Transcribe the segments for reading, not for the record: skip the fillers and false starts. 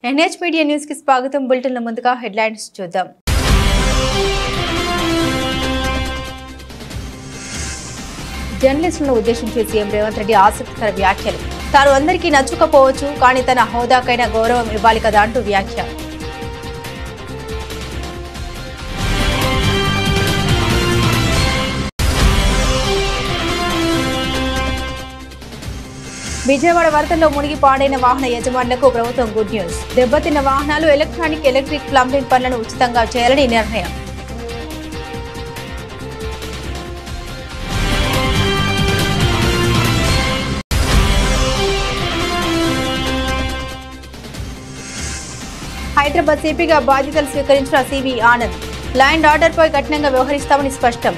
NH media news కి స్వాగతం. Bulletin లో ముందుగా హెడ్లైన్స్ చూద్దాం. జర్నలిస్టులను ఉద్దేశించి సీఎం రేవంత్ రెడ్డి ఆసక్తికర వ్యాఖ్యలు. తాను అందరికీ నచ్చుకపోవచ్చు, కానీ తన హోదాకైనా గౌరవం ఇవ్వాలి కదా అంటూ వ్యాఖ్య. విజయవాడ వరదల్లో మునిగి పాడైన వాహన యజమానులకు ప్రభుత్వం గుడ్ న్యూస్. దెబ్బతిన్న వాహనాలు ఎలక్ట్రిక్ ప్లంబింగ్ పనులను ఉచితంగా చేయాలని నిర్ణయం. హైదరాబాద్ సిపిగా బాధ్యతలు స్వీకరించిన సివి ఆనంద్ ల్యాండ్ ఆర్డర్పై కఠినంగా వ్యవహరిస్తామని స్పష్టం.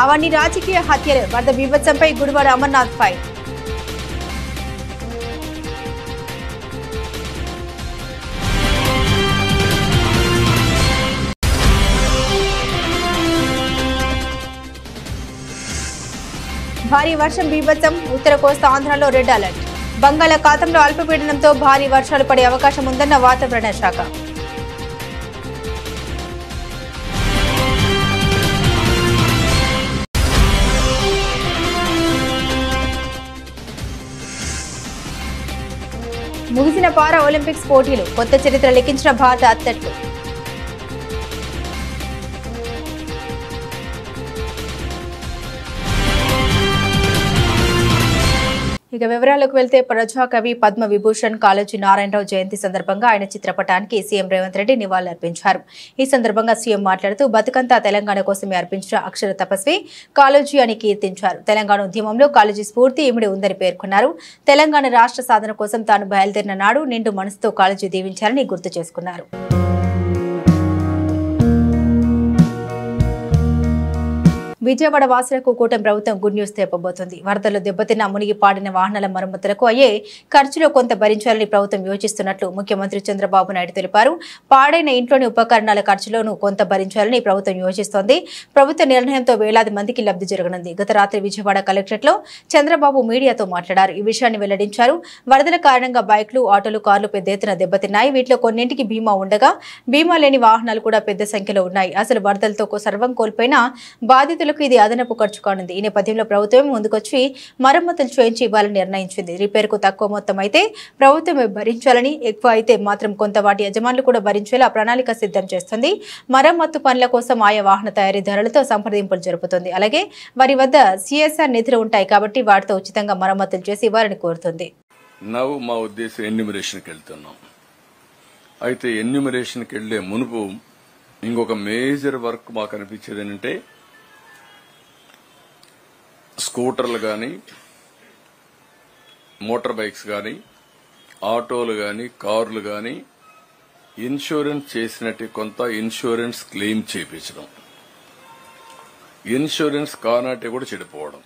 అవన్నీ రాజకీయ హత్యలు. వరద బీభత్సంపై గుడివాడ అమర్నాథ్ ఫైట్. భారీ వర్షం బీభత్సం. ఉత్తర కోస్తా ఆంధ్రలో రెడ్ అలర్ట్. బంగాళాఖాతంలో అల్పపీడనంతో భారీ వర్షాలు పడే అవకాశం ఉందన్న వాతావరణ శాఖ. ముగిసిన పారా ఒలింపిక్స్ పోటీలు. కొత్త చరిత్ర లిఖించిన భారత అథ్లెట్లు. ఇక వివరాలకు వెళ్తే ప్రజాకవి పద్మ విభూషణ్ కాళోజీ నారాయణరావు జయంతి సందర్భంగా ఆయన చిత్రపటానికి సీఎం రేవంత్ రెడ్డి నివాళులర్పించారు. ఈ సందర్భంగా సీఎం మాట్లాడుతూ బతుకంతా తెలంగాణ కోసమే అర్పించిన అక్షర తపస్వి కాళోజీ అని కీర్తించారు. తెలంగాణ ఉద్యమంలో కాళోజీ స్ఫూర్తి ఇమిడి ఉందని పేర్కొన్నారు. తెలంగాణ రాష్ట్ర సాధన కోసం తాను బయలుదేరిన నాడు నిండు మనసుతో కాళోజీ దీవించారని గుర్తు చేసుకున్నారు. విజయవాడ వాసులకు కూటమి ప్రభుత్వం గుడ్ న్యూస్ తెప్పబోతోంది. వరదల్లో దెబ్బతిన్న మునిగి పాడిన వాహనాల మరమ్మతులకు అయ్యే ఖర్చులో కొంత భరించాలని ప్రభుత్వం యోచిస్తున్నట్లు ముఖ్యమంత్రి చంద్రబాబు నాయుడు తెలిపారు. పాడైన ఇంట్లోని ఉపకరణాల ఖర్చులోనూ కొంత భరించాలని ప్రభుత్వం యోచిస్తోంది. ప్రభుత్వ నిర్ణయంతో వేలాది మందికి లబ్ధి జరగనుంది. గత రాత్రి విజయవాడ కలెక్టరేట్లో చంద్రబాబు మీడియాతో మాట్లాడారు. ఈ విషయాన్ని వెల్లడించారు. వరదల కారణంగా బైక్లు, ఆటోలు, కార్లు పెద్ద ఎత్తున దెబ్బతిన్నాయి. వీటిలో కొన్నింటికి బీమా ఉండగా బీమా లేని వాహనాలు కూడా పెద్ద సంఖ్యలో ఉన్నాయి. అసలు వరదలతో సర్వం కోల్పోయిన బాధితులకు ఇది అదనపు ఖర్చు కానుంది. ఈ నేపథ్యంలో ప్రభుత్వం ముందుకొచ్చి మరమ్మతులు చేయించి ఇవ్వాలని నిర్ణయించింది. రిపేర్కు తక్కువ మొత్తం అయితే ప్రభుత్వమే భరించాలని, ఎక్కువ అయితే మాత్రం కొంత వాటి యజమానులు కూడా భరించేలా ప్రణాళిక సిద్ధం చేస్తుంది. మరమ్మత్తు పనుల కోసం ఆయా వాహన తయారీదారులతో సంప్రదింపులు జరుపుతుంది. అలాగే వారి వద్ద సిఎస్ఆర్ నిధులు ఉంటాయి కాబట్టి వాటితో ఉచితంగా మరమ్మతులు చేసి ఇవ్వాలని కోరుతుంది. మా ఉద్దేశం ఎన్యూమరేషన్కి వెళ్తున్నాం. అయితే ఎన్యూమరేషన్కి వెళ్లే మునుపు ఇంకొక మేజర్ వర్క్ మాకు అనిపించేది ఏంటంటే స్కూటర్లు కానీ, మోటార్ బైక్స్ కానీ, ఆటోలు కానీ, కార్లు కానీ ఇన్సూరెన్స్ చేసినట్టు కొంత ఇన్సూరెన్స్ క్లెయిమ్ చేయించడం, ఇన్సూరెన్స్ కానట్టు కూడా చెడిపోవడం,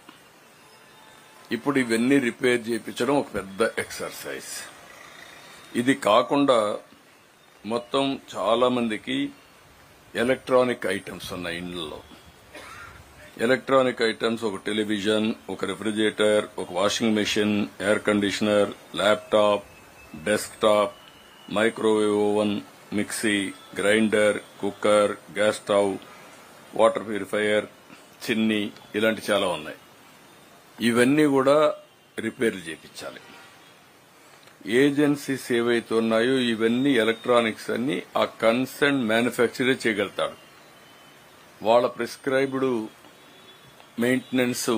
ఇప్పుడు ఇవన్నీ రిపేర్ చేయించడం ఒక పెద్ద ఎక్సర్సైజ్. ఇది కాకుండా మొత్తం చాలా మందికి ఎలక్ట్రానిక్ ఐటమ్స్ ఉన్నాయి ఇండ్లలో. ఎలక్ట్రానిక్ ఐటమ్స్ ఒక టెలివిజన్, ఒక రెఫ్రిజిరేటర్, ఒక washing machine, air conditioner, laptop, desktop, microwave oven, mixie, grinder, cooker, gas stove, water purifier, చిన్ని, ఇలాంటి చాలా ఉన్నాయి. ఇవన్నీ కూడా రిపేర్లు చేయించాలి. ఏజెన్సీస్ ఏవైతే ఉన్నాయో ఇవన్నీ ఎలక్ట్రానిక్స్ అన్ని ఆ కన్సర్న్ మ్యానుఫ్యాక్చరే చేయగలుగుతాడు. వాళ్ళ ప్రిస్క్రైబ్డ్ మెయింటెనెన్స్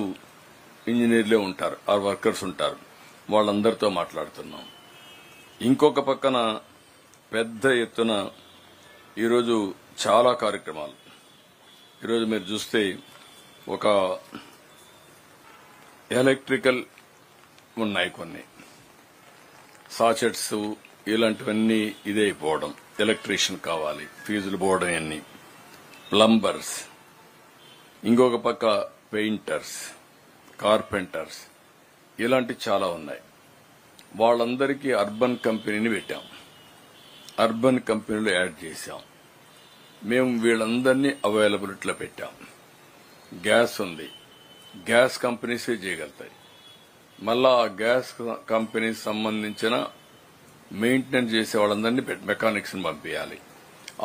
ఇంజనీర్లే ఉంటారు, ఆ వర్కర్స్ ఉంటారు. వాళ్ళందరితో మాట్లాడుతున్నాం. ఇంకొక పక్కన పెద్ద ఎత్తున ఈరోజు చాలా కార్యక్రమాలు. ఈరోజు మీరు చూస్తే ఒక ఎలక్ట్రికల్ ఉన్నాయి, కొన్ని సాచెట్స్ ఇలాంటివన్నీ ఇదే అయిపోవడం, ఎలక్ట్రీషియన్ కావాలి, ఫీజులు పోవడం, అన్ని ప్లంబర్స్, ఇంకొక పక్క పెయింటర్స్, కార్పెంటర్స్, ఇలాంటి చాలా ఉన్నాయి. వాళ్ళందరికీ అర్బన్ కంపెనీని పెట్టాం. అర్బన్ కంపెనీలు యాడ్ చేశాం. మేము వీళ్ళందరినీ అవైలబిలిటీలో పెట్టాం. గ్యాస్ ఉంది, గ్యాస్ కంపెనీసే చేయగలుగుతాయి. మళ్ళా ఆ గ్యాస్ కంపెనీకి సంబంధించిన మెయింటెనెన్స్ చేసే వాళ్ళందరినీ మెకానిక్స్ ని పంపించాలి.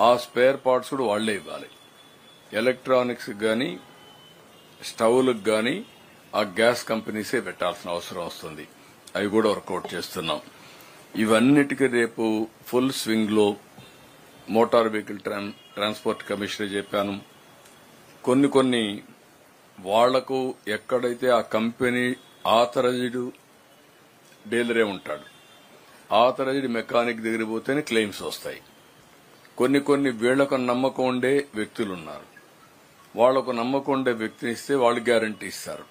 ఆ స్పేర్ పార్ట్స్ కూడా వాళ్లే ఇవ్వాలి. ఎలక్ట్రానిక్స్ గాని స్టవ్లకు గాని ఆ గ్యాస్ కంపెనీసే పెట్టాల్సిన అవసరం వస్తుంది. అవి కూడా వర్కౌట్ చేస్తున్నాం. ఇవన్నిటికీ రేపు ఫుల్ స్వింగ్ లో మోటార్ వెహికల్ ట్రాన్స్పోర్ట్ కమిషనర్ చెప్పాను. కొన్ని వాళ్లకు ఎక్కడైతే ఆ కంపెనీ ఆథరైజ్డ్ డీలరే ఉంటాడు, ఆథరైజ్డ్ మెకానిక్ దగ్గర పోతేనే క్లెయిమ్స్ వస్తాయి. కొన్ని వీళ్లకు నమ్మకం ఉండే వ్యక్తులు ఉన్నారు. వాళ్లకు నమ్మకం ఉండే వ్యక్తిని ఇస్తే వాళ్ళు గ్యారంటీ ఇస్తారు.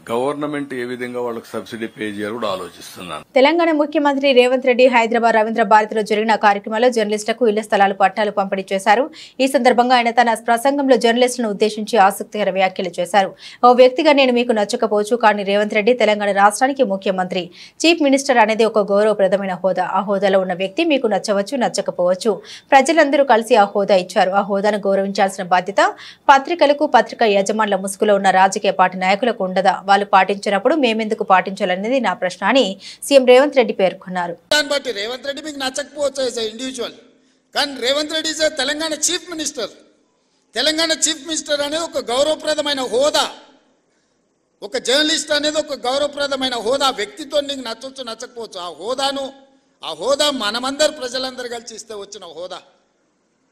గవర్నమెంట్ ఏ విధంగా వాళ్ళకి సబ్సిడీ పే చేయాలో కూడా ఆలోచిస్తున్నాను. తెలంగాణ ముఖ్యమంత్రి రేవంత్ రెడ్డి హైదరాబాద్ రవీంద్ర భారతిలో జరిగిన కార్యక్రమంలో జర్నలిస్టులకు ఇళ్ల స్థలాలు పట్టాలు పంపిణీ చేశారు. ఈ సందర్భంగా ఆయన తన ప్రసంగంలో జర్నలిస్టులను ఉద్దేశించి ఆసక్తికర వ్యాఖ్యలు చేశారు. ఓ వ్యక్తిగా నేను మీకు నచ్చకపోవచ్చు, కానీ రేవంత్ రెడ్డి తెలంగాణ రాష్ట్రానికి ముఖ్యమంత్రి, చీఫ్ మినిస్టర్ అనేది ఒక గౌరవప్రదమైన హోదా. ఆ హోదాలో ఉన్న వ్యక్తి మీకు నచ్చవచ్చు, నచ్చకపోవచ్చు. ప్రజలందరూ కలిసి ఆ హోదా ఇచ్చారు. ఆ హోదాను గౌరవించాల్సిన బాధ్యత పత్రికలకు, పత్రికా యజమానుల ముసుగులో ఉన్న రాజకీయ పార్టీ నాయకులకు ఉండదా? వాళ్ళు పాటించినప్పుడు మేమెందుకు పాటించాలనేది నా ప్రశ్న అని సీఎం రేవంత్ రెడ్డి పేర్కొన్నారు. రేవంత్ రెడ్డి మీకు నచ్చకపోవచ్చు యాజ్ ఇండివిజువల్, కానీ Revanth Reddy is Telangana chief minister. Telangana chief minister అనేది ఒక గౌరవప్రదమైన హోదా. ఒక జర్నలిస్ట్ అనేది ఒక గౌరవప్రదమైన హోదా. వ్యక్తితో నీకు నచ్చవచ్చు, నచ్చకపోవచ్చు. ఆ హోదా మనమందరు ప్రజలందరూ కలిసి ఇస్తే వచ్చిన హోదా.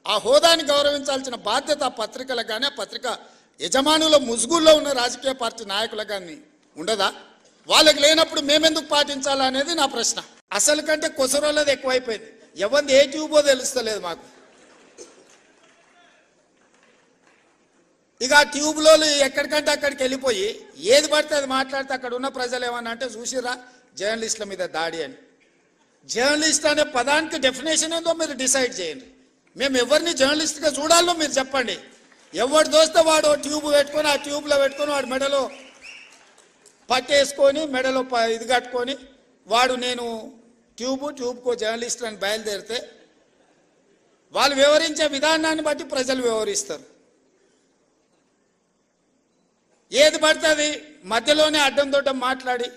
ఆ హోదాని గౌరవించాల్సిన బాధ్యత పత్రికలకు కానీ, పత్రిక యజమానుల ముసుగుల్లో ఉన్న రాజకీయ పార్టీ నాయకులకు కానీ ఉండదా? వాళ్ళకి లేనప్పుడు మేమెందుకు పాటించాలా అనేది నా ప్రశ్న. అసలు కంటే కొసరోళ్ళది ఎక్కువైపోయింది. ఎవరిది ఏ ట్యూబో తెలుస్తలేదు మాకు. ఇక ఆ ట్యూబ్లో ఎక్కడికంటే అక్కడికి వెళ్ళిపోయి ఏది పడితే అది మాట్లాడితే అక్కడ ఉన్న ప్రజలు ఏమన్నా అంటే చూసిరా జర్నలిస్టుల మీద దాడి అని. జర్నలిస్ట్ అనే పదానికి డెఫినేషన్ ఏందో మీరు డిసైడ్ చేయండి. మేము ఎవరిని జర్నలిస్ట్గా చూడాలో మీరు చెప్పండి. ఎవడు దోస్తే వాడు ట్యూబ్ పెట్టుకొని ఆ ట్యూబ్లో పెట్టుకొని వాడు మెడలో పట్టేసుకొని మెడలో ఇది కట్టుకొని వాడు నేను ట్యూబ్కో జర్నలిస్ట్ అని బయలుదేరితే వాళ్ళు వివరించే విధానాన్ని బట్టి ప్రజలు వివరిస్తారు. ఏది పడుతుంది మధ్యలోనే అడ్డం దొడ్డం మాట్లాడి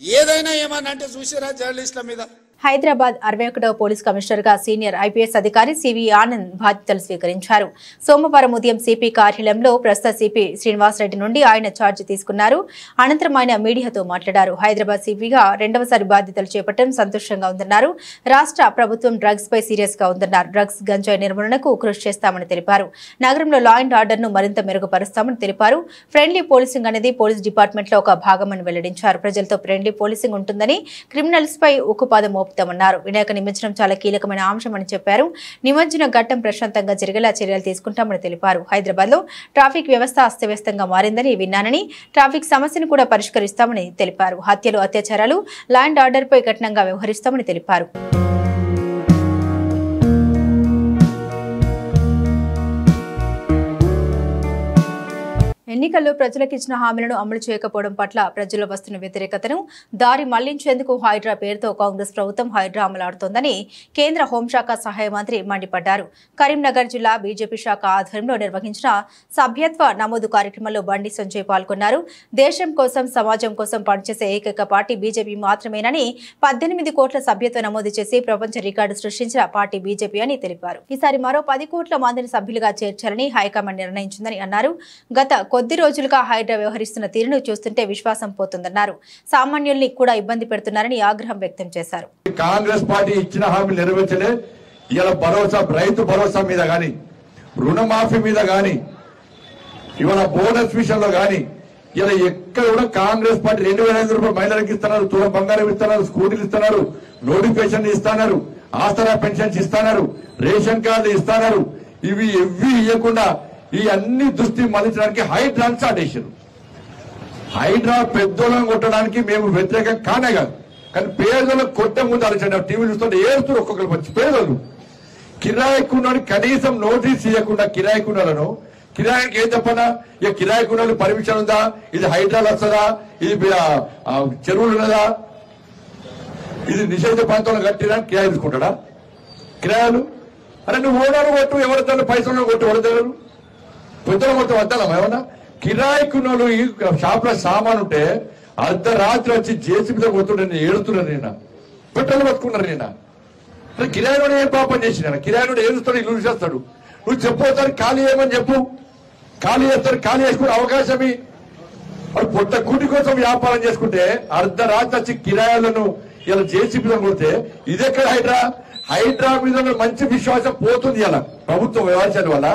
ఏదైనా ఏమన్నా అంటే చూసిరా జర్నలిస్టుల మీద. హైదరాబాద్ 61వ పోలీస్ కమిషనర్ గా సీనియర్ ఐపీఎస్ అధికారి సివి ఆనంద్ బాధ్యతలు స్వీకరించారు. సోమవారం ఉదయం సిపి కార్యాలయంలో ప్రస్తుత సిపి శ్రీనివాసరెడ్డి నుండి ఆయన ఛార్జ్ తీసుకున్నారు. అనంతరం ఆయన మీడియాతో మాట్లాడారు. హైదరాబాద్ సిపిగా రెండవసారి బాధ్యతలు చేపట్టడం సంతోషంగా ఉందన్నారు. రాష్ట్ర ప్రభుత్వం డ్రగ్స్ పై సీరియస్ గా ఉందన్నారు. డ్రగ్స్ గంజాయి నిర్మూలనకు కృషి చేస్తామని తెలిపారు. నగరంలో లా అండ్ ఆర్డర్ ను మరింత మెరుగుపరుస్తామని తెలిపారు. ఫ్రెండ్లీ పోలీసింగ్ అనేది పోలీస్ డిపార్ట్మెంట్ లో ఒక భాగమని వెల్లడించారు. ప్రజలతో ఫ్రెండ్లీ పోలీసింగ్ ఉంటుందని, క్రిమినల్స్ పై ఉక్కుపాదం మోపుతామన్నారు. వినాయక నిమజ్జనం చాలా కీలకమైన అంశమని చెప్పారు. నిమజ్జన ఘట్టం ప్రశాంతంగా జరిగేలా చర్యలు తీసుకుంటామని తెలిపారు. హైదరాబాద్ లో ట్రాఫిక్ వ్యవస్థ అస్తవ్యస్తంగా మారిందని విన్నానని, ట్రాఫిక్ సమస్యను కూడా పరిష్కరిస్తామని తెలిపారు. హత్యలు, అత్యాచారాలు, లా అండ్ ఆర్డర్ పై కఠినంగా వ్యవహరిస్తామని తెలిపారు. ఎన్నికల్లో ప్రజలకు ఇచ్చిన హామీలను అమలు చేయకపోవడం పట్ల ప్రజల్లో వస్తున్న వ్యతిరేకతను దారి మళ్లించేందుకు హైడ్రా పేరుతో కాంగ్రెస్ ప్రభుత్వం హైడ్రా అమలాడుతోందని కేంద్ర హోంశాఖ సహాయ మంత్రి మండిపడ్డారు. కరీంనగర్ జిల్లా బీజేపీ శాఖ ఆధ్వర్యంలో నిర్వహించిన సభ్యత్వ నమోదు కార్యక్రమంలో బండి సంజయ్ పాల్గొన్నారు. దేశం కోసం, సమాజం కోసం పనిచేసే ఏకైక పార్టీ బీజేపీ మాత్రమేనని, 18 కోట్ల సభ్యత్వ నమోదు చేసి ప్రపంచ రికార్డు సృష్టించిన పార్టీ బీజేపీ అని తెలిపారు. ఈసారి మరో 10 కోట్ల మందిని సభ్యులుగా చేర్చాలని హైకమాండ్ నిర్ణయించిందని అన్నారు. గత కొద్ది రోజులుగా హైడ్రా వ్యవహరిస్తున్న తీరును చూస్తుంటే విశ్వాసం పోతుందన్నారు. సామాన్యుల్ని కూడా ఇబ్బంది పెడుతున్నారని ఆగ్రహం వ్యక్తం చేశారు. కాంగ్రెస్ పార్టీ ఇచ్చిన హామీలు నెరవేర్చలే. ఇలా భరోసా, రైతు భరోసా మీద గాని, రుణమాఫీ మీద గాని, ఇవాళ బోనస్ విషయంలో గాని ఇలా ఎక్కడ కూడా కాంగ్రెస్ పార్టీ 2,500 రూపాయలు మహిళలకు ఇస్తున్నారు, తులం బంగారం ఇస్తున్నారు, స్కూటీలు ఇస్తున్నారు, నోటిఫికేషన్ ఇస్తున్నారు, ఆసరా పెన్షన్స్ ఇస్తున్నారు, రేషన్ కార్డు ఇస్తున్నారు. ఇవి ఇవ్వకుండా ఈ అన్ని దృష్టి మళ్లించడానికి హైడ్రా స్టార్ట్ చేశారు. హైడ్రా పెద్దోళ్ళని కొట్టడానికి మేము వ్యతిరేకం కానే కాదు, కానీ పేదలకు కొట్టే ముందు ఆలోచన. టీవీ చూస్తుంటే ఏడుస్తారు ఒక్కొక్కరు వచ్చి పేదలు. కిరాయికున్నాడు కనీసం నోటీస్ ఇవ్వకుండా కిరాయికున్నాలను, కిరాయికి ఏం చెప్పనా, ఇక కిరాయికున్నాడు పర్మిషన్ ఉందా, ఇది హైడ్రాలు వస్తుందా, ఇది చెరువులు ఉన్నదా, ఇది నిషేధ ప్రాంతంలో కట్టినా కిరాయి తీసుకుంటాడా? కిరాయాలు. అరే నువ్వు ఓడాలు కొట్టు, ఎవరిద్దరు పైసలు కొట్టు, ఎవరిద్దరు పెద్దలు మొత్తం వద్దాం ఏమన్నా. కిరాయికున్నోళ్ళు ఈ షాప్ లో సామాన్ ఉంటే అర్ధరాత్రి వచ్చి జేసీబీతో కొడుతుండే ఏడుతున్నారు. నేను పెట్రోల్ పట్టుకున్నారు. నేను కిరాయి ఏం పాపం చేసిన కిరాయి ఏడుస్తాడు, ఇల్లు చేస్తాడు. నువ్వు చెప్పవుతారు ఖాళీ చేయమని చెప్పు, ఖాళీ చేస్తారు. ఖాళీ చేసుకునే అవకాశమే. వాడు పొట్ట కూటి కోసం వ్యాపారం చేసుకుంటే అర్ధరాత్రి వచ్చి కిరాయాలను ఇలా జేసీబీలో కొడితే ఇదెక్కడ హైడ్రా? హైడ్రా మీద మంచి విశ్వాసం పోతుంది ఇలా ప్రభుత్వం వ్యవహారం వల్ల.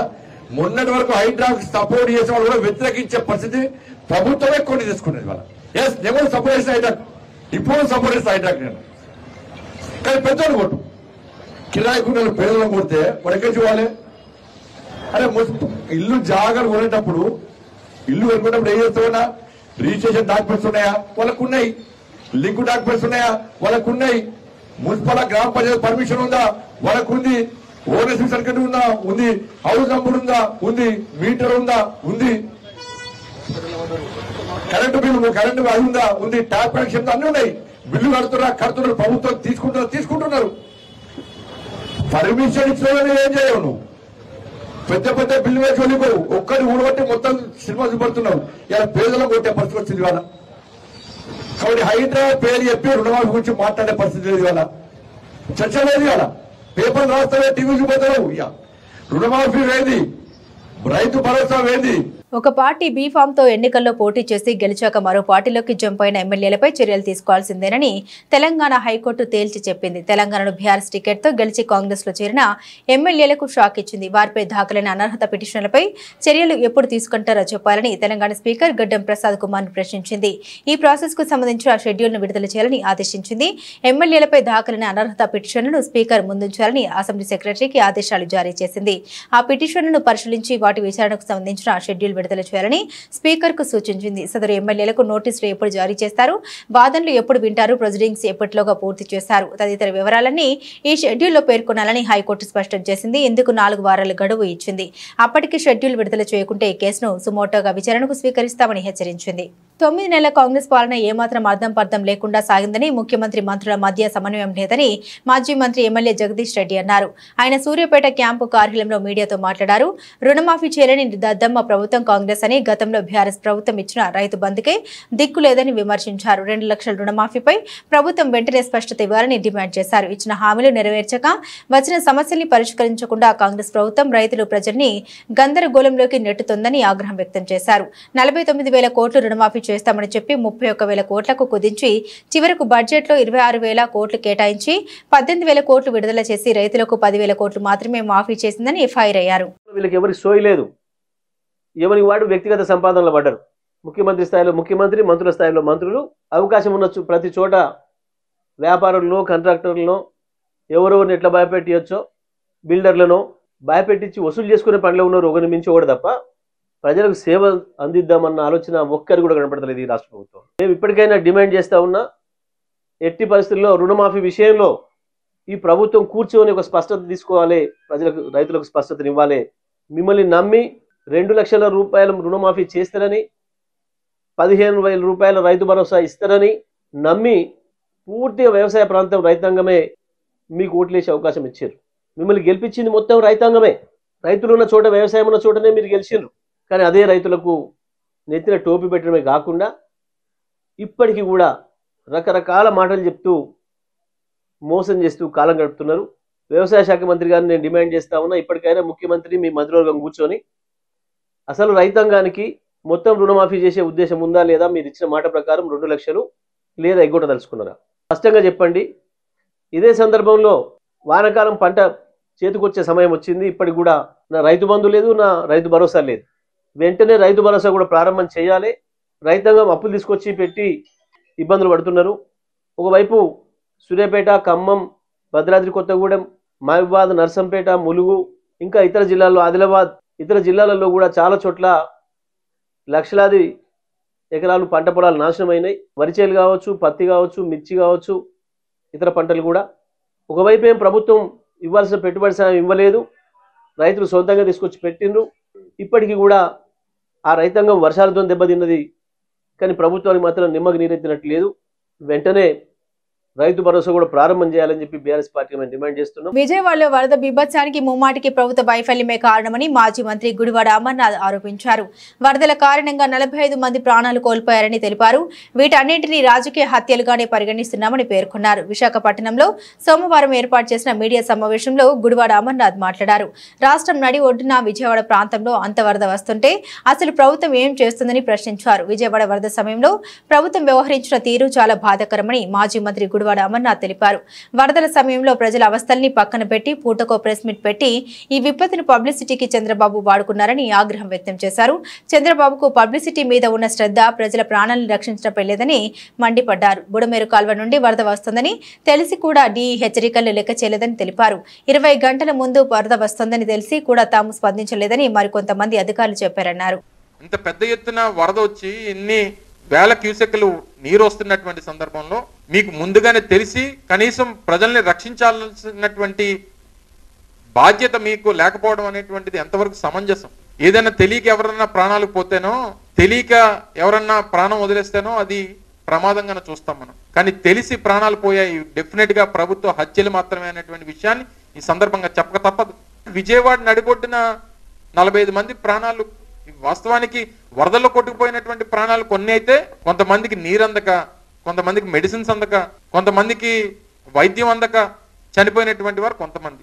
మొన్నటి వరకు హైడ్రాకు సపోర్ట్ చేసే వాళ్ళు కూడా వ్యతిరేకించే పరిస్థితి ప్రభుత్వమే కొన్ని తీసుకునేది వాళ్ళ. ఎస్ నేను సపోర్ట్ చేసిన హైడ్రాక్, ఇప్పుడు సపోర్ట్ చేసిన హైడ్రాక్ నేను. కానీ పెద్దోళ్ళు కొట్టు, కిరాయికున్న పేదలను కొడితే వాడు ఎక్కడ చూడాలి? అరే ఇల్లు జాగ్రత్త కొనేటప్పుడు, ఇల్లు కొనుక్కున్నప్పుడు ఏం చేస్తామన్నా? రిజిస్ట్రేషన్ డాక్యుమెంట్స్ ఉన్నాయా? వాళ్ళకు ఉన్నాయి. లింక్ డాక్యుమెంట్స్ ఉన్నాయా? వాళ్ళకు ఉన్నాయి. మున్సిపల్ గ్రామ పంచాయతీ పర్మిషన్ ఉందా? వాళ్ళకు ఉంది. ఓనర్షిప్ సర్టిఫికేట్ ఉందా? ఉంది. హౌస్ నంబర్ ఉందా? ఉంది. మీటర్ ఉందా? ఉంది. కరెంటు బిల్లు అది ఉందా? ఉంది. ట్యాప్ కనెక్షన్ అన్ని ఉన్నాయి. బిల్లు కడుతున్నారు. ప్రభుత్వం తీసుకుంటున్నారు. పర్మిషన్ ఇచ్చిన ఏం చేయవు నువ్వు. పెద్ద పెద్ద బిల్లు వేసి వెళ్ళిపోవు. ఒక్కడి ఊడబట్టి మొత్తం సినిమా చూపడుతున్నావు. ఇలా పేదలను కొట్టే పరిస్థితి వచ్చింది ఇవాళ. కాబట్టి హైడ్రా పేరు చెప్పి రుణమాఫీ గురించి మాట్లాడే పరిస్థితి లేదు ఇవాళ. చర్చ లేదు ఇవాళ. పేపర్ రాస్తావే, టీవీ చూపోతావు. ఇక రుణమాఫీ వేది, రైతు భరోసా వేది. ఒక పార్టీ బీఫామ్ తో ఎన్నికల్లో పోటీ చేసి గెలిచాక మరో పార్టీలోకి జంప్ అయిన ఎమ్మెల్యేలపై చర్యలు తీసుకోవాల్సిందేనని తెలంగాణ హైకోర్టు తేల్చి చెప్పింది. తెలంగాణలో బీఆర్ఎస్ టికెట్ తో గెలిచి కాంగ్రెస్ లో చేరిన ఎమ్మెల్యేలకు షాక్ ఇచ్చింది. వారిపై దాఖలైన అనర్హత పిటిషన్లపై చర్యలు ఎప్పుడు తీసుకుంటారో చెప్పాలని తెలంగాణ స్పీకర్ గడ్డం ప్రసాద్ కుమార్ ను ప్రశ్నించింది. ఈ ప్రాసెస్ కు సంబంధించిన షెడ్యూల్ ను విడుదల చేయాలని ఆదేశించింది. ఎమ్మెల్యేలపై దాఖలైన అనర్హత పిటిషన్లను స్పీకర్ ముందుంచాలని అసెంబ్లీ సెక్రటరీకి ఆదేశాలు జారీ చేసింది. ఆ పిటిషన్లను పరిశీలించి వాటి విచారణకు సంబంధించిన షెడ్యూల్ విడుదల చేయాలని స్పీకర్ కు సూచించింది. సదరు ఎమ్మెల్యేలకు నోటీసులు ఎప్పుడు జారీ చేస్తారు, వాదనలు ఎప్పుడు వింటారు, ప్రొసీడింగ్స్ ఎప్పటిలోగా పూర్తి చేస్తారు తదితర వివరాలన్నీ ఈ షెడ్యూల్లో పేర్కొనాలని హైకోర్టు స్పష్టం చేసింది. ఇందుకు 4 వారాల గడువు ఇచ్చింది. అప్పటికి షెడ్యూల్ విడుదల చేయకుంటే ఈ కేసును సుమోటోగా విచారణకు స్వీకరిస్తామని హెచ్చరించింది. 9 నెలల కాంగ్రెస్ పాలన ఏమాత్రం అర్థం పర్థం లేకుండా సాగిందని ముఖ్యమంత్రి మంత్రుల మధ్య సమన్వయం లేదని మాజీ మంత్రి ఎమ్మెల్యే జగదీష్ రెడ్డి అన్నారు. ఆయన సూర్యాపేట క్యాంపు కార్యాలయంలో మీడియాతో మాట్లాడారు. రుణమాఫీ చేయలేని దద్దమ్మ ప్రభుత్వం కాంగ్రెస్ అని, గతంలో బీఆర్ఎస్ ప్రభుత్వం ఇచ్చిన రైతు బంధుకే దిక్కు లేదని విమర్శించారు. 2 లక్షల రుణమాఫీపై ప్రభుత్వం వెంటనే స్పష్టత ఇవ్వాలని డిమాండ్ చేశారు. ఇచ్చిన హామీలు నెరవేర్చక వచ్చిన సమస్యల్ని పరిష్కరించకుండా కాంగ్రెస్ ప్రభుత్వం రైతులు ప్రజల్ని గందరగోళంలోకి నెట్టుతోందని ఆగ్రహం వ్యక్తం చేశారు. 49,000 కోట్లు రుణమాఫీ చేస్తామని చెప్పి 31,000 కోట్లకు కుదించి చివరకు బడ్జెట్ లో 26,000 కోట్లు కేటాయించి 18,000 కోట్లు విడుదల చేసి రైతులకు 10,000 కోట్లు మాత్రమే మాఫీ చేసిందని ఫైర్ అయ్యారు. వీళ్ళకి ఎవరికి సోయి లేదు. ఎవరికి వాడు వ్యక్తిగత సంపాదనలు పడ్డారు. ముఖ్యమంత్రి స్థాయిలో ముఖ్యమంత్రి, మంత్రుల స్థాయిలో మంత్రులు. అవకాశం ఉన్న ప్రతి చోట వ్యాపారులను, కాంట్రాక్టర్లను ఎవరెవరిని ఎట్లా భయపెట్టచ్చో బిల్డర్లను భయపెట్టించి వసూలు చేసుకునే పనిలో ఉన్నారు. ఒకరిని మించి ఒకటి తప్ప ప్రజలకు సేవ అందిద్దామన్న ఆలోచన ఒక్కరు కూడా కనపడతలేదు ఈ రాష్ట్ర ప్రభుత్వం. మేము ఇప్పటికైనా డిమాండ్ చేస్తా ఉన్నా, ఎట్టి పరిస్థితుల్లో రుణమాఫీ విషయంలో ఈ ప్రభుత్వం కూర్చొని ఒక స్పష్టత తీసుకోవాలి, ప్రజలకు రైతులకు స్పష్టతనివ్వాలి. మిమ్మల్ని నమ్మి 2 లక్షల రూపాయల రుణమాఫీ చేస్తారని, 15,000 రూపాయల రైతు భరోసా ఇస్తారని నమ్మి పూర్తిగా వ్యవసాయ ప్రాంతం రైతాంగమే మీకు ఓట్లేసే అవకాశం ఇచ్చారు. మిమ్మల్ని గెలిపించింది మొత్తం రైతాంగమే. రైతులు ఉన్న చోట, వ్యవసాయం ఉన్న చోటనే మీరు గెలిచిండ్రు. కానీ అదే రైతులకు నెత్తిన టోపీ పెట్టడమే కాకుండా ఇప్పటికీ కూడా రకరకాల మాటలు చెప్తూ మోసం చేస్తూ కాలం గడుపుతున్నారు. వ్యవసాయ శాఖ మంత్రి గారిని నేను డిమాండ్ చేస్తా ఉన్నా, ఇప్పటికైనా ముఖ్యమంత్రి మీ మంత్రివర్గం కూర్చొని అసలు రైతాంగానికి మొత్తం రుణమాఫీ చేసే ఉద్దేశం ఉందా లేదా, మీరు ఇచ్చిన మాట ప్రకారం 2 లక్షలు లేదా ఎగ్గొట్టదలుచుకున్నారా స్పష్టంగా చెప్పండి. ఇదే సందర్భంలో వానాకాలం పంట చేతికొచ్చే సమయం వచ్చింది. ఇప్పటికి కూడా నా రైతు బంధు లేదు, నా రైతు భరోసా లేదు. వెంటనే రైతు భరోసా కూడా ప్రారంభం చేయాలి. రైతాంగం అప్పులు తీసుకొచ్చి పెట్టి ఇబ్బందులు పడుతున్నారు. ఒకవైపు సూర్యాపేట, ఖమ్మం, భద్రాద్రి కొత్తగూడెం, మహబూబాద్, నర్సంపేట, ములుగు, ఇంకా ఇతర జిల్లాల్లో, ఆదిలాబాద్, ఇతర జిల్లాలలో కూడా చాలా చోట్ల లక్షలాది ఎకరాలు పంట పొలాలు నాశనమైనాయి. వరిచేలు కావచ్చు, పత్తి కావచ్చు, మిర్చి కావచ్చు, ఇతర పంటలు కూడా. ఒకవైపు ఏం ప్రభుత్వం ఇవ్వాల్సిన పెట్టుబడి సాయం ఇవ్వలేదు, రైతులు సొంతంగా తీసుకొచ్చి పెట్టిండ్రు. ఇప్పటికీ కూడా ఆ రైతాంగం వర్షాలతో దెబ్బతిన్నది. కానీ ప్రభుత్వానికి మాత్రం నిమ్మకి నీరెత్తినట్టు లేదు. వెంటనే రైతు భరోసా కూడా ప్రారంభం చేయాలని చెప్పి బీఆర్ఎస్ పార్టీ మేము డిమాండ్ చేస్తున్నాం. విజయవాడలో వరద బీభత్సానికి ముమ్మాటికి ప్రభుత్వ వైఫల్యమే కారణమని మాజీ మంత్రి గుడివాడ అమర్నాథ్ ఆరోపించారు. వరదల కారణంగా 45 మంది ప్రాణాలు కోల్పోయారని తెలిపారు. వీటన్నింటినీ రాజకీయ హత్యలుగానే పరిగణిస్తున్నామని పేర్కొన్నారు. విశాఖపట్నంలో సోమవారం ఏర్పాటు చేసిన మీడియా సమావేశంలో గుడివాడ అమర్నాథ్ మాట్లాడారు. రాష్ట్రం నడి ఒడ్డున విజయవాడ ప్రాంతంలో అంత వరద వస్తుంటే అసలు ప్రభుత్వం ఏం చేస్తుందని ప్రశ్నించారు. విజయవాడ వరద సమయంలో ప్రభుత్వం వ్యవహరించిన తీరు చాలా బాధాకరమని మాజీ మంత్రి గుడివాడ అమర్నాథ్ తెలిపారు. వరదల సమయంలో ప్రజల అవస్థల్ని పక్కన పెట్టి పూటకో ప్రెస్ మీట్ పెట్టి ఈ విపత్తును పబ్లిసిటీకి చంద్రబాబు వాడుకున్నారని ఆగ్రహం వ్యక్తం చేశారు. చంద్రబాబుకు పబ్లిసిటీ మీద ఉన్న శ్రద్ధ ప్రజల ప్రాణాలను రక్షించడం లేదని మండిపడ్డారు. బుడమేరు కాల్వ నుండి వరద వస్తుందని తెలిసి కూడా డీఈ హెచ్చరికలు లెక్క చేయలేదని తెలిపారు. 20 గంటల ముందు వరద వస్తుందని తెలిసి కూడా తాము స్పందించలేదని మరికొంతమంది అధికారులు చెప్పారన్నారు. ఇంత పెద్ద ఎత్తున వరద వచ్చి ఇన్ని వేల క్యూసెక్లు నీరు వస్తున్నటువంటి సందర్భంలో మీకు ముందుగానే తెలిసి కనీసం ప్రజల్ని రక్షించాల్సినటువంటి బాధ్యత మీకు లేకపోవడం అనేటువంటిది ఎంతవరకు సమంజసం? ఏదైనా తెలియక ఎవరన్నా ప్రాణాలు పోతేనో, తెలియక ఎవరన్నా ప్రాణం వదిలేస్తేనో అది ప్రమాదంగానే చూస్తాం మనం. కానీ తెలిసి ప్రాణాలు పోయాయి, డెఫినెట్ గా ప్రభుత్వ హత్యలు మాత్రమే అనేటువంటి విషయాన్ని ఈ సందర్భంగా చెప్పక తప్పదు. విజయవాడ నడిబొడ్డున 45 మంది ప్రాణాలు, వాస్తవానికి వరదల్లో కొట్టుకుపోయినటువంటి ప్రాణాలు కొన్ని అయితే, కొంతమందికి నీరు అందక, కొంతమందికి మెడిసిన్స్ అందక, కొంతమందికి వైద్యం అందక చనిపోయినటువంటి వారు కొంతమంది.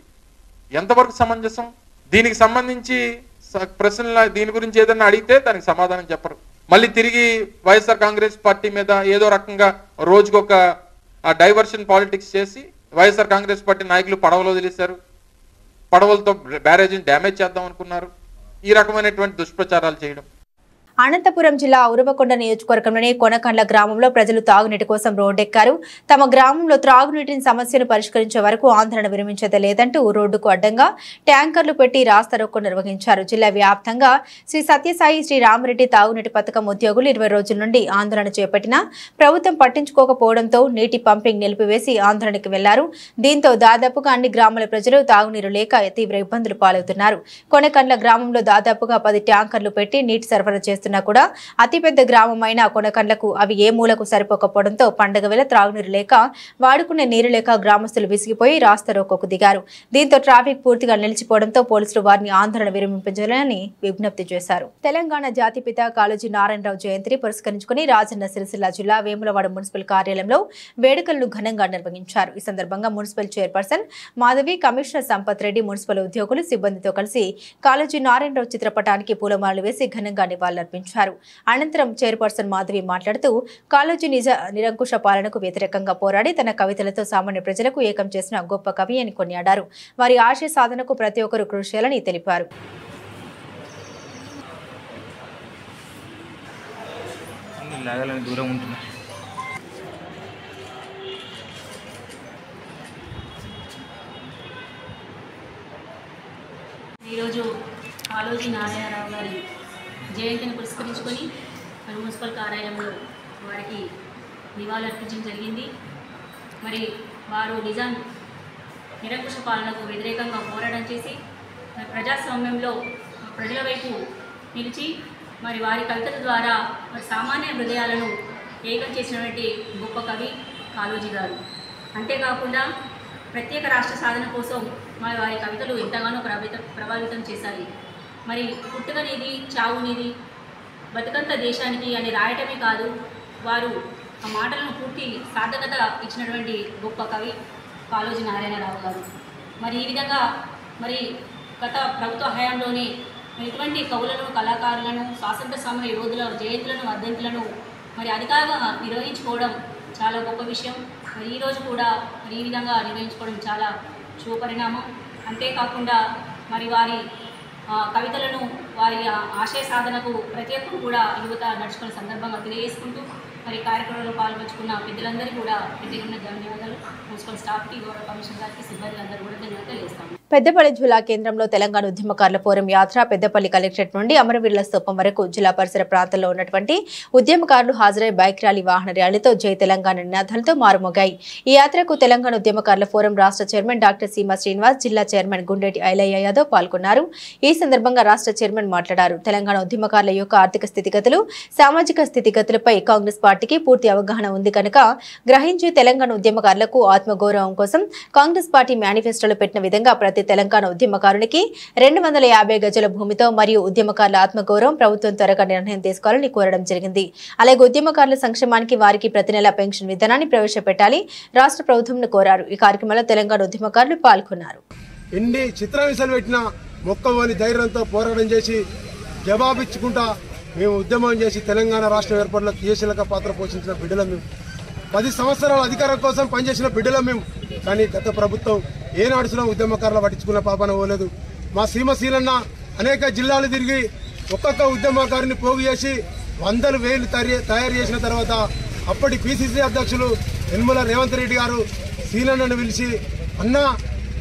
ఎంతవరకు సమంజసం? దీనికి సంబంధించి ప్రశ్నల దీని గురించి ఏదైనా అడిగితే దానికి సమాధానం చెప్పరు. మళ్ళీ తిరిగి వైఎస్ఆర్ కాంగ్రెస్ పార్టీ మీద ఏదో రకంగా రోజుకొక డైవర్షన్ పాలిటిక్స్ చేసి వైఎస్ఆర్ కాంగ్రెస్ పార్టీ నాయకులు పడవలు వదిలేశారు, పడవలతో బ్యారేజీని డ్యామేజ్ చేద్దాం అనుకున్నారు. ఈ రకమైనటువంటి దుష్ప్రచారాలు చేయడం. అనంతపురం జిల్లా ఉరవకొండ నియోజకవర్గంలోని కొనకండ్ల గ్రామంలో ప్రజలు తాగునీటి కోసం రోడ్డెక్కారు. తమ గ్రామంలో త్రాగునీటిని సమస్యను పరిష్కరించే వరకు ఆందోళన విరమించేదే లేదంటూ రోడ్డుకు అడ్డంగా ట్యాంకర్లు పెట్టి రాస్తారోకో నిర్వహించారు. జిల్లా వ్యాప్తంగా శ్రీ సత్యసాయి శ్రీ రామరెడ్డి తాగునీటి పథకం ఉద్యోగులు 20 రోజుల నుండి ఆందోళన చేపట్టినా ప్రభుత్వం పట్టించుకోకపోవడంతో నీటి పంపింగ్ నిలిపివేసి ఆందోళనకు వెళ్లారు. దీంతో దాదాపుగా అన్ని గ్రామాల ప్రజలు తాగునీరు లేక తీవ్ర ఇబ్బందులు పాలవుతున్నారు. కొనకండ్ల గ్రామంలో దాదాపుగా 10 ట్యాంకర్లు పెట్టి నీటి సరఫరా చేస్తున్నారు. కూడా అతిపెద్ద గ్రామమైన కొనకండ్లకు అవి ఏ మూలకు సరిపోకపోవడంతో పండగ వేళ త్రాగునీరు లేక వాడుకునే నీరు లేక గ్రామస్తులు విసిగిపోయి రాస్తారోకోకు దిగారు. దీంతో ట్రాఫిక్ పూర్తిగా నిలిచిపోవడంతో పోలీసులు వారిని ఆందోళన విరమించాలని విజ్ఞప్తి చేశారు. తెలంగాణ జాతిపిత కాళోజీ నారాయణరావు జయంతిని పురస్కరించుకుని రాజన్న సిరిసిల్ల జిల్లా వేములవాడ మున్సిపల్ కార్యాలయంలో వేడుకలను ఘనంగా నిర్వహించారు. ఈ సందర్భంగా municipal chairperson Madhavi, commissioner Sampath Reddy, municipal ఉద్యోగులు, సిబ్బందితో కలిసి కాళోజీ నారాయణరావు చిత్రపటానికి పూలమాలలు వేసి ఘనంగా నివాళులర్పించారు. అనంతరం చైర్పర్సన్ మాధవి మాట్లాడుతూ కాళోజీ నిరంకుశ పాలనకు వ్యతిరేకంగా పోరాడి తన కవితలతో సామాన్య ప్రజలకు ఏకం చేసిన గొప్ప కవి అని కొనియాడారు. వారి ఆశయ సాధనకు ప్రతి ఒక్కరూ కృషి చేయాలని తెలిపారు. ఈరోజు కాళోజీ నారాయణరావు గారి జయంతిని పురస్కరించుకొని మరి మున్సిపల్ కార్యాలయంలో వారికి నివాళులర్పించడం జరిగింది. మరి వారు నిరంకుశ పాలనకు వ్యతిరేకంగా పోరాటం చేసి మరి ప్రజాస్వామ్యంలో ప్రజల వైపు నిలిచి మరి వారి కవితల ద్వారా మరి సామాన్య హృదయాలను ఏకం చేసినటువంటి గొప్ప కవి కాళోజీ గారు. అంతేకాకుండా ప్రత్యేక రాష్ట్ర సాధన కోసం మరి వారి కవితలు ఎంతగానో ప్రభావితం చేశాయి. మరి పుట్టుకనేది, చావునేది, బతుకంత దేశానికి అని రాయటమే కాదు, వారు ఆ మాటలను పూర్తి సార్థకత ఇచ్చినటువంటి గొప్ప కవి కాళోజీ నారాయణరావు గారు. మరి ఈ విధంగా మరి గత ప్రభుత్వ హయాంలోనే ఇటువంటి కవులను, కళాకారులను, స్వాతంత్ర సమర యోధుల జయంతులను, వర్ధంతులను మరి అధికారంగా నిర్వహించుకోవడం చాలా గొప్ప విషయం. మరి ఈరోజు కూడా మరి ఈ విధంగా నిర్వహించుకోవడం చాలా శుభపరిణామం. అంతేకాకుండా మరి వారి కవితలను, వారి ఆశయ సాధనకు ప్రతి ఒక్కరు కూడా యువత నడుచుకునే సందర్భంగా తెలియజేసుకుంటూ మరి కార్యక్రమంలో పాల్గొంచుకున్న పెద్దలందరికీ కూడా ప్రత్యేకంగా ధన్యవాదాలు. మున్సిపల్ స్టాఫ్కి, గౌరవ కమిషనర్ గారికి, సిబ్బంది అందరూ కూడా ధన్యవాదాలు తెలియజేస్తాము. పెద్దపల్లి జిల్లా కేంద్రంలో తెలంగాణ ఉద్యమకారుల ఫోరం యాత్ర పెద్దపల్లి కలెక్టరేట్ నుండి అమరవీరుల స్తూపం వరకు జిల్లా పరిసర ప్రాంతాల్లో ఉన్నటువంటి ఉద్యమకారులు హాజరై బైక్ ర్యాలీ వాహన ర్యాలీతో జై తెలంగాణ నినాదాలతో మారుమోగాయి. ఈ యాత్రకు తెలంగాణ ఉద్యమకారుల ఫోరం రాష్ట్ర చైర్మన్ డాక్టర్ సీమా శ్రీనివాస్, జిల్లా చైర్మన్ గుండెటి ఐలయ్య యాదవ్ పాల్గొన్నారు. ఈ సందర్భంగా రాష్ట్ర చైర్మన్ మాట్లాడారు. తెలంగాణ ఉద్యమకారుల యొక్క ఆర్థిక స్థితిగతులు, సామాజిక స్థితిగతులపై కాంగ్రెస్ పార్టీకి పూర్తి అవగాహన ఉంది కనుక గ్రహించి తెలంగాణ ఉద్యమకారులకు ఆత్మగౌరవం కోసం కాంగ్రెస్ పార్టీ మేనిఫెస్టోలో పెట్టిన విధంగా ప్రతి తెలంగాణ ఉద్యమకారునికి 250 గజాల భూమితో మరియు ఉద్యమకారుల ఆత్మగౌరవం ప్రభుత్వం త్వరగా నిర్ణయం తీసుకోవాలని కోరడం జరిగింది. అలాగే ఉద్యమకారుల సంక్షేమానికి వారికి ప్రతి నెల పెన్షన్ విధానాన్ని ప్రవేశపెట్టాలి రాష్ట్ర ప్రభుత్వం కోరారు. ఈ కార్యక్రమంలో తెలంగాణ ఉద్యమకారులు పాల్గొన్నారు. ఎన్ని చిత్రహింసలు పెట్టినా మొక్కవని ధైర్యంతో పోరాటం చేసి జవాబిచ్చుకుంటా మేము ఉద్యమం చేసి తెలంగాణ రాష్ట్ర ఏర్పాటులో క్రియాశీలక పాత్ర పోషించిన బిడ్డలం మేము. 10 సంవత్సరాల అధికారం కోసం పనిచేసిన బిడ్డలం మేము. కానీ గత ప్రభుత్వం ఏనాడుసిన ఉద్యమకారులు పట్టించుకున్న పాపన పోలేదు. మా సీమశీలన్న అనేక జిల్లాలు తిరిగి ఒక్కొక్క ఉద్యమకారుని పోగు చేసి 100,000 తయారు చేసిన తర్వాత అప్పటి పిసిసి అధ్యక్షులు యనమల రేవంత్ రెడ్డి గారు సీలన్నను పిలిచి, అన్నా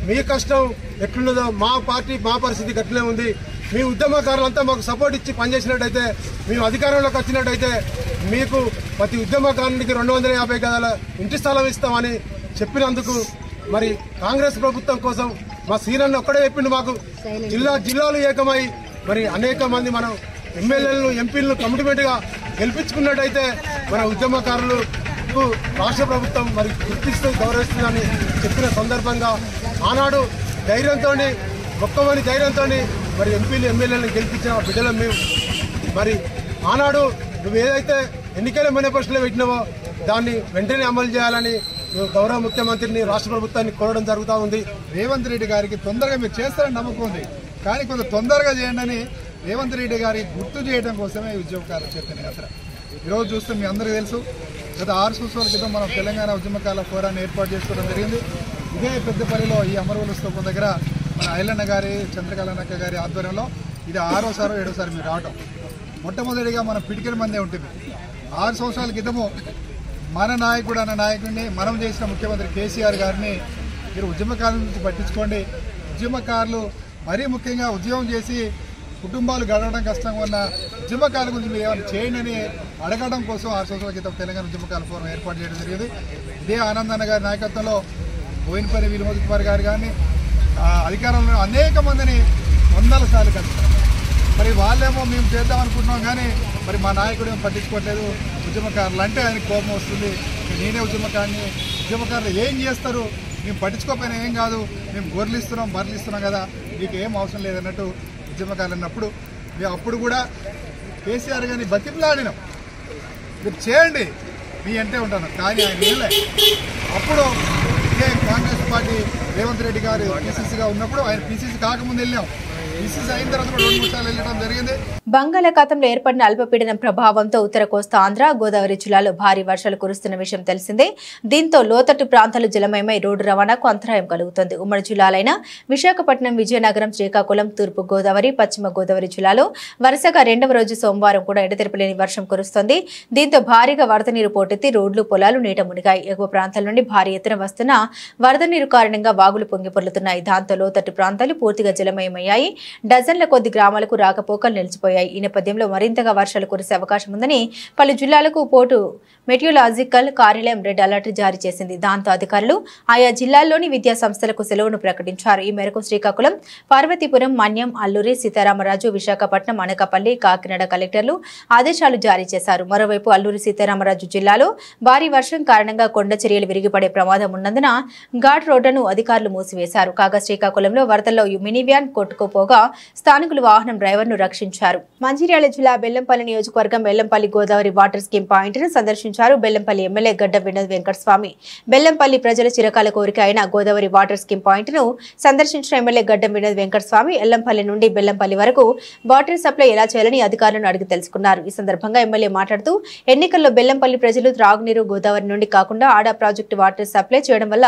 మీ కష్టం ఎట్లున్నదో మా పార్టీ మా పరిస్థితి గట్లనే ఉంది, మీ ఉద్యమకారులంతా మాకు సపోర్ట్ ఇచ్చి పనిచేసినట్టయితే, మేము అధికారంలోకి వచ్చినట్టయితే మీకు ప్రతి ఉద్యమకారునికి 250 గదాల ఇంటి స్థలం ఇస్తామని చెప్పినందుకు మరి కాంగ్రెస్ ప్రభుత్వం కోసం మా సీనన్న ఒక్కడే చెప్పిండు. మాకు జిల్లాలు ఏకమై మరి అనేక మంది మనం ఎమ్మెల్యేలను ఎంపీలను కమిట్మెంట్ గా గెలిపించుకున్నట్టయితే మన ఉద్యమకారులకు రాష్ట్ర ప్రభుత్వం మరి గుర్తిస్తూ గౌరవిస్తుందని చెప్పిన సందర్భంగా ఆనాడు ధైర్యంతో ఒక్కమని ధైర్యంతో మరి ఎంపీలు ఎమ్మెల్యేలను గెలిపించిన బిడ్డలం మేము. మరి ఆనాడు నువ్వు ఏదైతే ఎన్నికల మేనిఫెస్టోలో పెట్టినావో దాన్ని వెంటనే అమలు చేయాలని గౌరవ ముఖ్యమంత్రిని రాష్ట్ర ప్రభుత్వాన్ని కోరడం జరుగుతూ ఉంది. రేవంత్ రెడ్డి గారికి తొందరగా మీరు చేస్తారని నమ్మకం ఉంది, కానీ కొంత తొందరగా చేయండి అని రేవంత్ రెడ్డి గారికి గుర్తు చేయడం కోసమే ఉద్యమకారుల చైతన్య యాత్ర. ఈరోజు చూస్తే మీ అందరికీ తెలుసు, గత 6 సంవత్సరాల క్రితం మనం తెలంగాణ ఉద్యమకారుల ఫోరాన్ని ఏర్పాటు చేసుకోవడం జరిగింది. ఇదే పెద్దపల్లిలో ఈ అమరవీరుల స్తూపం దగ్గర మన ఐలన్న గారి, చంద్రకళనక్క గారి ఆధ్వర్యంలో ఇది 6వసారో 7వసారి మీరు రావటం. మొట్టమొదటిగా మన పిడికిల మందే ఉంటుంది. 6 సంవత్సరాల క్రితము మన నాయకుడు అన్న నాయకుడిని మనం చేసిన ముఖ్యమంత్రి కేసీఆర్ గారిని మీరు ఉద్యమకారుల నుంచి పట్టించుకోండి, ఉద్యమకారులు మరీ ముఖ్యంగా ఉద్యమం చేసి కుటుంబాలు గడవడం కష్టంగా ఉన్న ఉద్యమకారుల గురించి మీరు ఏమైనా చేయండి అని అడగడం కోసం 6 సంవత్సరాల క్రితం తెలంగాణ ఉద్యమకారుల ఫోరం ఏర్పాటు చేయడం జరిగింది. ఇదే ఆనందన్న గారి నాయకత్వంలో బోయినపల్లి వినోద్ కుమార్ గారు కానీ అధికారంలో అనేక మందిని 100ల సార్లు కలుస్తారు. మరి వాళ్ళేమో మేము చేద్దాం అనుకుంటున్నాం, కానీ మరి మా నాయకుడు ఏమో పట్టించుకోవట్లేదు. ఉద్యమకారులు అంటే ఆయనకు కోపం వస్తుంది. నేనే ఉద్యమకారుని, ఉద్యమకారులు ఏం చేస్తారు, మేము పట్టించుకోకపోయినా ఏం కాదు, మేము గొర్రెలు ఇస్తున్నాం బర్రెలు ఇస్తున్నాం కదా, మీకు ఏం అవసరం లేదన్నట్టు ఉద్యమకారులు అన్నప్పుడు మేము అప్పుడు కూడా కేసీఆర్ గారిని బతిమలాడినాం, మీరు చేయండి మీ అంటే ఉంటాను. కానీ ఆయన వెళ్ళే అప్పుడు ఇదే కాంగ్రెస్ పార్టీ రేవంత్ రెడ్డి గారు పిసిసిగా ఉన్నప్పుడు ఆయన పిసిసి కాకముందు వెళ్ళాం, పిసిసి అయిన తర్వాత 2-3 సార్లు వెళ్ళడం జరిగింది. బంగాళాఖాతంలో ఏర్పడిన అల్పపీడనం ప్రభావంతో ఉత్తర కోస్తా ఆంధ్ర, గోదావరి జిల్లాలో భారీ వర్షాలు కురుస్తున్న విషయం తెలిసిందే. దీంతో లోతట్టు ప్రాంతాలు జలమయమై రోడ్డు రవాణాకు అంతరాయం కలుగుతుంది. ఉమ్మడి జిల్లాలైన విశాఖపట్నం, విజయనగరం, శ్రీకాకుళం, తూర్పు గోదావరి, పశ్చిమ గోదావరి జిల్లాలో వరుసగా 2వ రోజు సోమవారం కూడా ఎడతెరపలేని వర్షం కురుస్తోంది. దీంతో భారీగా వరద నీరు పోటెత్తి రోడ్లు, పొలాలు నీట మునిగాయి. ఎగువ ప్రాంతాల నుండి భారీ ఎత్తున వస్తున్న వరద నీరు కారణంగా వాగులు పొంగి పొర్లుతున్నాయి. దాంతో లోతట్టు ప్రాంతాలు పూర్తిగా జలమయమయ్యాయి. డజన్ల కొద్ది గ్రామాలకు రాకపోకలు నిలిచిపోయాయి. ఈ నేపథ్యంలో మరింతగా వర్షాలు కురిసే అవకాశం ఉందని పలు జిల్లాలకు పోర్టు మెటియోలాజికల్ కార్యాలయం రెడ్ అలర్ట్ జారీ చేసింది. దాంతో అధికారులు ఆయా జిల్లాల్లోని విద్యా సంస్థలకు సెలవును ప్రకటించారు. ఈ మేరకు శ్రీకాకుళం, పార్వతీపురం, మన్యం, అల్లూరి సీతారామరాజు, విశాఖపట్నం, అనకాపల్లి, కాకినాడ కలెక్టర్లు ఆదేశాలు జారీ చేశారు. మరోవైపు అల్లూరి సీతారామరాజు జిల్లాలో భారీ వర్షం కారణంగా కొండ చర్యలు విరిగిపడే ప్రమాదం ఉన్నందున ఘాట్ రోడ్డును అధికారులు మూసివేశారు. కాగా శ్రీకాకుళంలో వరదల్లో మినీ వ్యాన్ కొట్టుకుపోగా స్థానికులు వాహనం డ్రైవర్ను రక్షించారు. మంచిర్యాల జిల్లా బెల్లంపల్లి నియోజకవర్గం Bellampalli Godavari water scheme point ను సందర్శించారు. బెల్లంపల్లి ఎమ్మెల్యే గడ్డం వినోద్ వెంకటస్వామి బెల్లంపల్లి ప్రజల చిరకాల కోరిక అయిన గోదావరి వాటర్ స్కీమ్ పాయింట్ ను సందర్శించిన ఎమ్మెల్యే గడ్డం వినోద్ వెంకటస్వామి ఎల్లంపల్లి నుండి బెల్లంపల్లి వరకు వాటర్ సప్లై ఎలా చేయాలని అధికారులను అడిగి తెలుసుకున్నారు. ఈ సందర్భంగా ఎమ్మెల్యే మాట్లాడుతూ ఎన్నికల్లో బెల్లంపల్లి ప్రజలు త్రాగునీరు గోదావరి నుండి కాకుండా ఆడా ప్రాజెక్టు వాటర్ సప్లై చేయడం వల్ల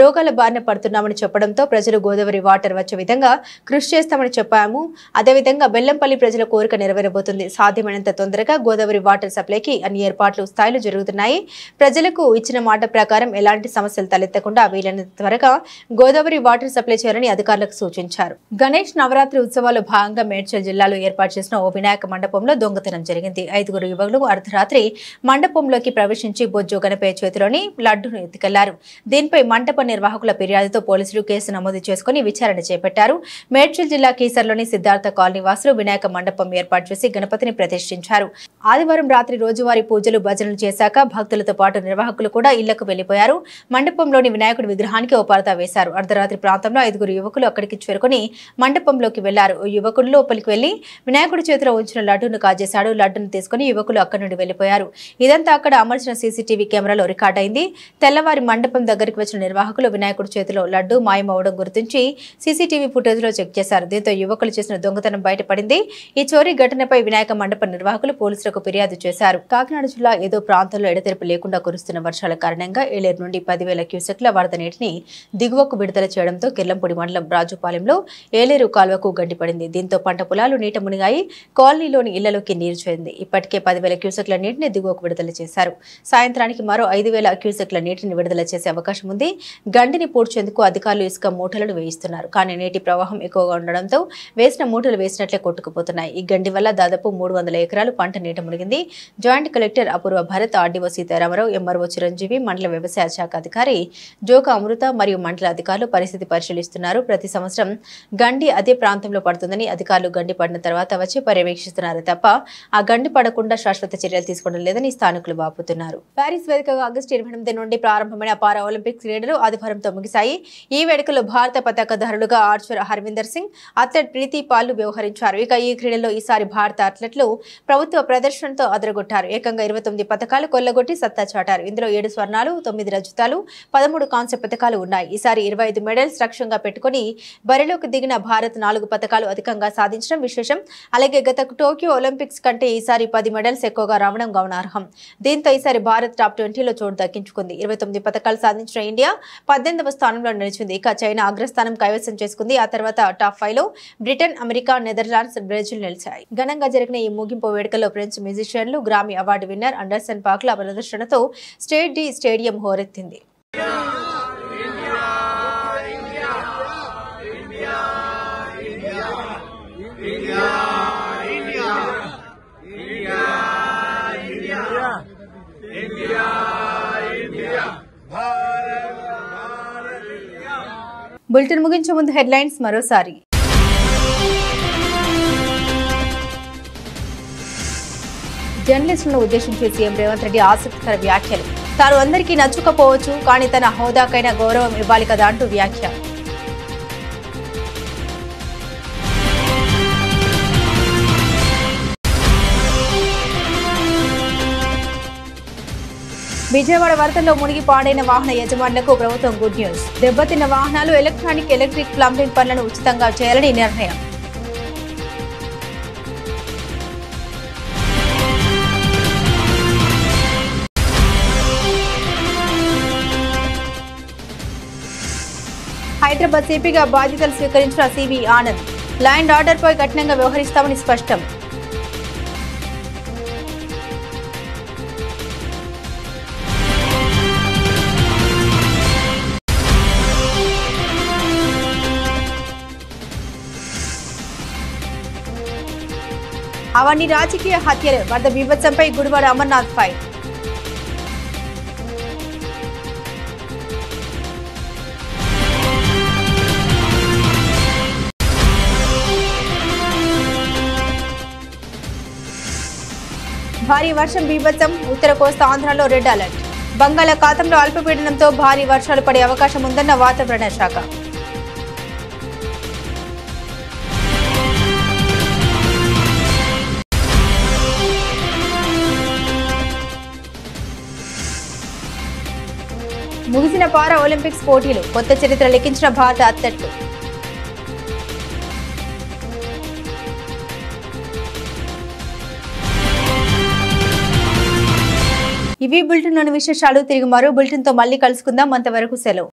రోగాల బారిన పడుతున్నామని చెప్పడంతో ప్రజలు గోదావరి వాటర్ వచ్చే విధంగా కృషి చేస్తామని కూడా చెప్పాము. అదేవిధంగా బెల్లంపల్లి ప్రజల కోరిక నెరవేరబోతుంది. సాధ్యమైనంత తొందరగా గోదావరి వాటర్ సప్లైకి అన్ని ఏర్పాట్లు స్థాయిలో జరుగుతున్నాయి. ప్రజలకు ఇచ్చిన మాట ప్రకారం ఎలాంటి సమస్యలు తలెత్తకుండా వీలైనంత త్వరగా గోదావరి వాటర్ సప్లై చేయాలని అధికారులకు సూచించారు. గణేష్ నవరాత్రి ఉత్సవాల్లో భాగంగా మేడ్చల్ జిల్లాలో ఏర్పాటు చేసిన ఓ వినాయక మండపంలో దొంగతనం జరిగింది. 5 యువకులు అర్ధరాత్రి మండపంలోకి ప్రవేశించి బొజ్జు గణపయ్య చేతిలోని లడ్డును ఎత్తుకెళ్లారు. దీనిపై మండప నిర్వాహకుల ఫిర్యాదుతో పోలీసులు కేసు నమోదు చేసుకుని విచారణ చేపట్టారు. మేడ్చల్ జిల్లా కీసర్లోని సిద్ధార్థ కాలనీ వాసులు వినాయక మండపం ఏర్పాటు చేసి గణపతిని ప్రతిష్ఠించారు. ఆదివారం రాత్రి రోజువారీ పూజలు భజనలు చేశాక భక్తులతో పాటు నిర్వాహకులు కూడా ఇళ్లకు వెళ్లిపోయారు. మండపంలోని వినాయకుడి విగ్రహానికి ఓ పరదా వేశారు. అర్ధరాత్రి ప్రాంతంలో 5 యువకులు అక్కడికి చేరుకుని మండపంలోకి వెళ్లారు. యువకులు లోపలికి వెళ్లి వినాయకుడి చేతిలో ఉంచిన లడ్డును కాజేశాడు. లడ్డును తీసుకుని యువకులు అక్కడి నుండి వెళ్లిపోయారు. ఇదంతా అక్కడ అమర్చిన సీసీటీవీ కెమెరాలో రికార్డైంది. తెల్లవారి మండపం దగ్గరికి వచ్చిన నిర్వాహకులు వినాయకుడి చేతిలో లడ్డు మాయమవడం గుర్తించి సీసీటీవీ ఫుటేజ్ లో చెక్ చేశారు. దీంతో యువకులు చేసిన దొంగతనం బయటపడింది. ఈ చోరీ ఘటనపై వినాయక మండప నిర్వాహకులు పోలీసులకు ఫిర్యాదు చేశారు. కాకినాడ జిల్లా ఏదో ప్రాంతంలో ఎడతెరిపి లేకుండా కురుస్తున్న వర్షాల కారణంగా ఏలేరు నుండి 10,000 క్యూసెక్ల వరద నీటిని దిగువకు విడుదల చేయడంతో కిర్లంపూడి మండలం రాజుపాలెంలో ఏలేరు కాలువకు గండిపడింది. దీంతో పంట పొలాలు నీట మునిగాయి. కాలనీలోని ఇళ్లలోకి నీరు చేరింది. ఇప్పటికే 10,000 క్యూసెక్ల నీటిని దిగువకు విడుదల చేశారు. సాయంత్రానికి మరో 5,000 క్యూసెక్ల నీటిని విడుదల చేసే అవకాశం ఉంది. గండిని పూడ్చేందుకు అధికారులు ఇసుక మూటలను వేయిస్తున్నారు. కానీ నీటి ప్రవాహం ఎక్కువగా ఉండడంతో వేసిన మూటలు వేసినట్లే కొట్టుకుపోతున్నాయి. ఈ గండి వల్ల దాదాపు 300 ఎకరాలు పంట నీట మునిగింది. జాయింట్ కలెక్టర్ అపూర్వ భరత్, ఆర్డీఓ సీతారామరావు, ఎంఆర్ఓ చిరంజీవి, మండల వ్యవసాయ శాఖ అధికారి జోక అమృత మరియు మండల అధికారులు పరిస్థితి పరిశీలిస్తున్నారు. ప్రతి సంవత్సరం గండి అదే ప్రాంతంలో పడుతుందని అధికారులు గండి పడిన తర్వాత వచ్చి పర్యవేక్షిస్తున్నారు తప్ప ఆ గండి పడకుండా శాశ్వత చర్యలు తీసుకోవడం లేదని స్థానికులు వాపోతున్నారు. ప్యారిస్ వేదికగా ఆగస్టు 28 నుండి ప్రారంభమైన పారా ఒలింపిక్స్ క్రీడలు ఆదివారంతో ముగిశాయి. ఈ వేడుకలో భారత పతాకధారులుగా ఆర్చర్ హర్విందర్ సింగ్, అథ్లెట్ ప్రీతి పాల్ వ్యవహరించారు. ఇక ఈ క్రీడల్లో ఈసారి భారత అథ్లెట్లు ప్రభుత్వ ప్రదర్శనతో అదరగొట్టారు. ఏకంగా 29 పతకాలు కొల్లగొట్టి సత్తా చాటారు. ఇందులో 7 స్వర్ణాలు, 9 రజతాలు, 13 కాంస్య పతకాలు ఉన్నాయి. ఈసారి 25 మెడల్స్ లక్ష్యంగా పెట్టుకుని బరిలోకి దిగిన భారత్ 4 పతకాలు అధికంగా సాధించడం విశేషం. అలాగే గత టోక్యో ఒలింపిక్స్ కంటే ఈసారి 10 మెడల్స్ ఎక్కువగా రావడం గమనార్హం. దీంతో ఈసారి భారత్ టాప్ 20లో చోటు దక్కించుకుంది. 29 పతకాలు సాధించిన ఇండియా 18వ స్థానంలో నిలిచింది. ఇక చైనా అగ్రస్థానం కైవసం చేసుకుంది. ఆ తర్వాత టాప్ 5లో బ్రిటన్, అమెరికా, నెదర్లాండ్స్, బ్రెజిల్ నిలిచాయి. ఘనంగా జరిగిన ఈ ముగింపు వేడుకలో ఫ్రెంచ్ మ్యూజిషియన్లు, గ్రామీ అవార్డు విన్నర్ అండర్సన్ పాక్ల ప్రదర్శనతో స్టేట్ డి స్టేడియం హోరెత్తింది. బులెటిన్ ముగించే ముందు హెడ్లైన్స్ మరోసారి. జర్నలిస్టులను ఉద్దేశించి సీఎం రేవంత్ రెడ్డి ఆసక్తికర వ్యాఖ్యలు. తాను అందరికీ నచ్చుకపోవచ్చు, కానీ తన హోదాకైనా గౌరవం ఇవ్వాలి కదా అంటూ వ్యాఖ్య. విజయవాడ వరదల్లో మునిగి పాడైన వాహన యజమానులకు ప్రభుత్వం గుడ్ న్యూస్. దెబ్బతిన్న వాహనాలు ఎలక్ట్రిక్ ప్లంబింగ్ పనులను ఉచితంగా చేయాలని నిర్ణయం. హైదరాబాద్ సిపిగా బాధ్యతలు స్వీకరించిన సివి ఆనంద్. లా అండ్ ఆర్డర్పై కఠినంగా వ్యవహరిస్తామని స్పష్టం. అవన్నీ రాజకీయ హత్యలు. వరద బీభత్సంపై గుడివాడ అమర్నాథ్ ఫైట్. భారీ వర్షం బీభత్సం. ఉత్తర కోస్తా ఆంధ్రలో రెడ్ అలర్ట్. బంగాళాఖాతంలో అల్పపీడనంతో భారీ వర్షాలు పడే అవకాశం ఉందన్న వాతావరణ శాఖ. ముగిసిన పారా ఒలింపిక్స్ పోటీలు. కొత్త చరిత్ర లిఖించిన భారత అథ్లెట్లు. ఇవి బులెటిన్లోని విశేషాలు. తిరిగి మరో బులెటిన్తో మళ్ళీ కలుసుకుందాం. అంతవరకు సెలవు.